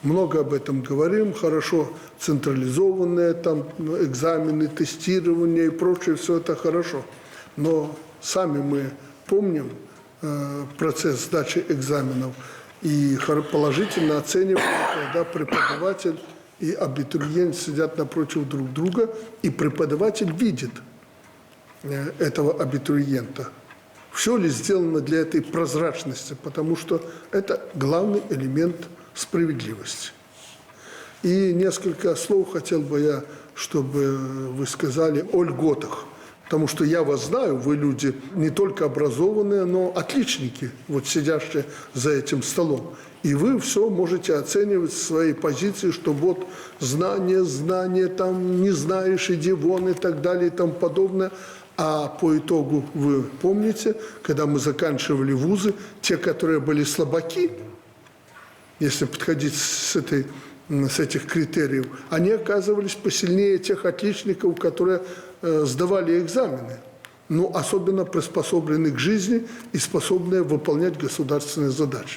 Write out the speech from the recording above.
много об этом говорим, хорошо централизованные там экзамены, тестирование и прочее, все это хорошо. Но сами мы помним процесс сдачи экзаменов и положительно оцениваем, когда преподаватель и абитуриент сидят напротив друг друга, и преподаватель видит этого абитуриента. Все ли сделано для этой прозрачности, потому что это главный элемент справедливости. И несколько слов хотел бы я, чтобы вы сказали о льготах. Потому что я вас знаю, вы люди не только образованные, но отличники, вот сидящие за этим столом. И вы все можете оценивать с своей позиции, что вот знание, там не знаешь, иди вон и так далее и тому подобное. А по итогу вы помните, когда мы заканчивали вузы, те, которые были слабаки, если подходить с этих критериев, они оказывались посильнее тех отличников, которые сдавали экзамены, но особенно приспособлены к жизни и способные выполнять государственные задачи.